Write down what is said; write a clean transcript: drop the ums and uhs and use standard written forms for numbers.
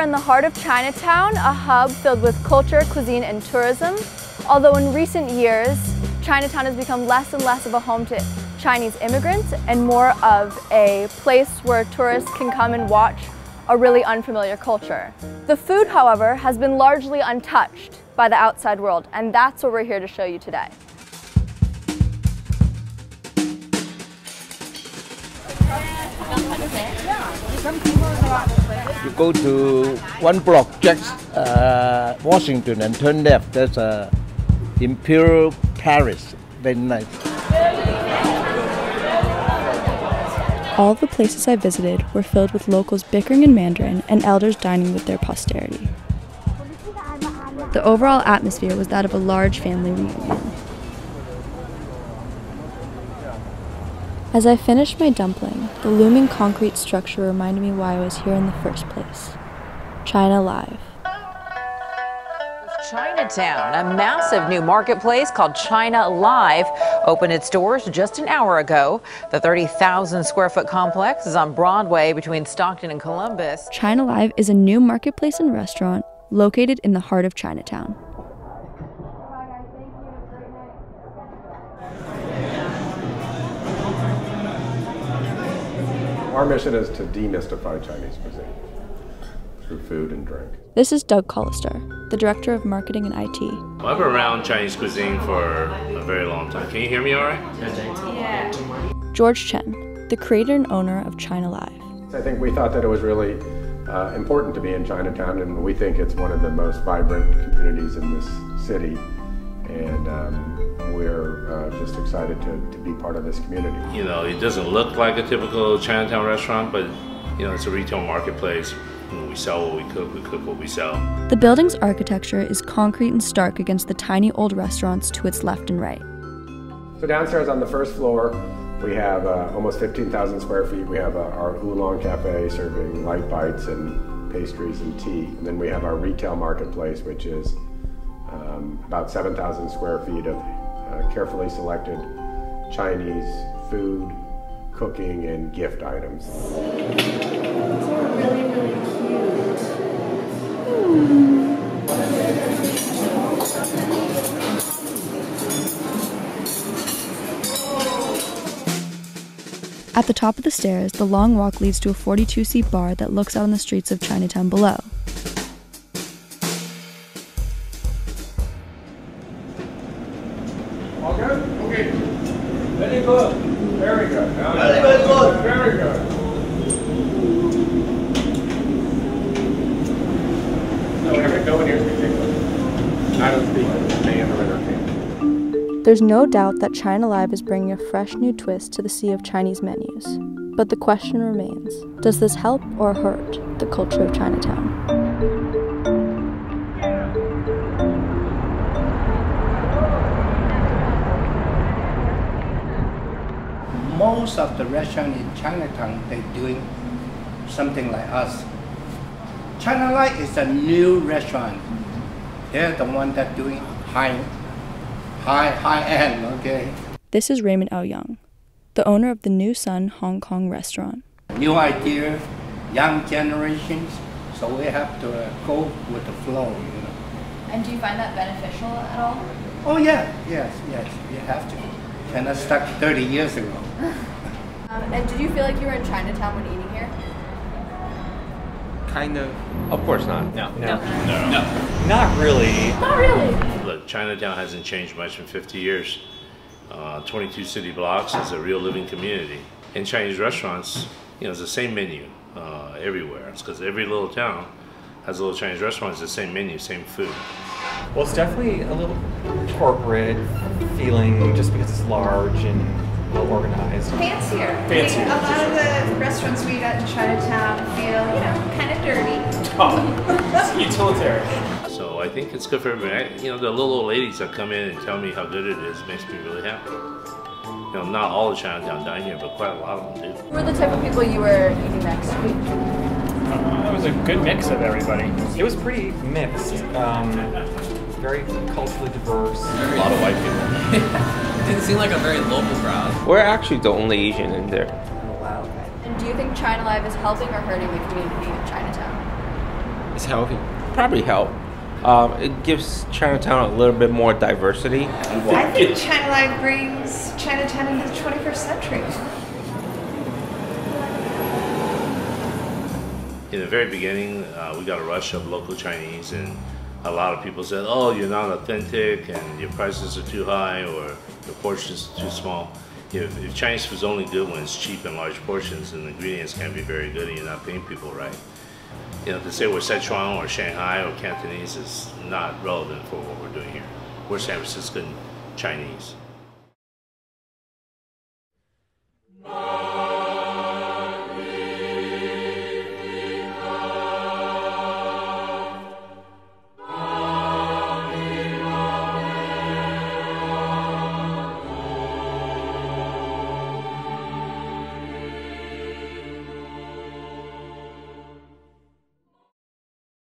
are in the heart of Chinatown, a hub filled with culture, cuisine, and tourism. Although in recent years, Chinatown has become less and less of a home to Chinese immigrants and more of a place where tourists can come and watch a really unfamiliar culture. The food, however, has been largely untouched by the outside world, and that's what we're here to show you today. You go to one block, just Washington, and turn left. There's a Imperial Paris. Very nice. All the places I visited were filled with locals bickering in Mandarin and elders dining with their posterity. The overall atmosphere was that of a large family reunion. As I finished my dumpling, the looming concrete structure reminded me why I was here in the first place. China Live. Chinatown, a massive new marketplace called China Live, opened its doors just an hour ago. The 30,000 square foot complex is on Broadway between Stockton and Columbus. China Live is a new marketplace and restaurant located in the heart of Chinatown. Our mission is to demystify Chinese cuisine through food and drink. This is Doug Collister, the Director of Marketing and IT. I've been around Chinese cuisine for a very long time. Can you hear me all right? Yeah. George Chen, the creator and owner of China Live. I think we thought that it was really important to be in Chinatown, and we think it's one of the most vibrant communities in this city. And we're just excited to be part of this community. You know, it doesn't look like a typical Chinatown restaurant, but you know, it's a retail marketplace. We sell what we cook what we sell. The building's architecture is concrete and stark against the tiny old restaurants to its left and right. So downstairs on the first floor, we have almost 15,000 square feet. We have our oolong cafe serving light bites and pastries and tea. And then we have our retail marketplace, which is about 7,000 square feet of carefully selected Chinese food, cooking, and gift items. Really, really cute. At the top of the stairs, the long walk leads to a 42-seat bar that looks out on the streets of Chinatown below. All good? Okay. Very good. Very good. Very good. Very good. No one here speaks English. I don't speak Mandarin or Cantonese. There's no doubt that China Live is bringing a fresh new twist to the sea of Chinese menus. But the question remains, does this help or hurt the culture of Chinatown? Most of the restaurants in Chinatown, they're doing something like us. China Light is a new restaurant. They're the one that doing high end, okay? This is Raymond L. Young, the owner of the New Sun Hong Kong restaurant. New idea, young generations, so we have to go with the flow, you know. And do you find that beneficial at all? Oh yeah, yes, you have to. And I stuck 30 years ago. And did you feel like you were in Chinatown when eating here? Kind of. Of course not. No. Not really. Not really. Look, Chinatown hasn't changed much in 50 years. 22 city blocks is a real living community. In Chinese restaurants, you know, it's the same menu everywhere. It's because every little town has a little Chinese restaurant. It's the same menu, same food. Well, it's definitely a little corporate feeling just because it's large and well organized. Fancier. Fancier. A lot of the restaurants we got in Chinatown feel, you know, kind of dirty. Oh, it's utilitarian. So I think it's good for everybody. You know, the little old ladies that come in and tell me how good it is makes me really happy. You know, not all the Chinatown dine here, but quite a lot of them do. Who were the type of people you were eating next to? It was a good mix of everybody. It was pretty mixed. Very culturally diverse. A lot of white people. It didn't seem like a very local crowd. We're actually the only Asian in there. Oh, wow. And do you think China Live is helping or hurting the community of Chinatown? It's healthy. Probably help. It gives Chinatown a little bit more diversity. I think China Live brings Chinatown into the 21st century. In the very beginning, we got a rush of local Chinese, and a lot of people said, oh, you're not authentic, and your prices are too high, or your portions are too small. If Chinese food's only good when it's cheap and large portions, and the ingredients can't be very good, and you're not paying people right. You know, to say we're Sichuan or Shanghai or Cantonese is not relevant for what we're doing here. We're San Franciscan Chinese.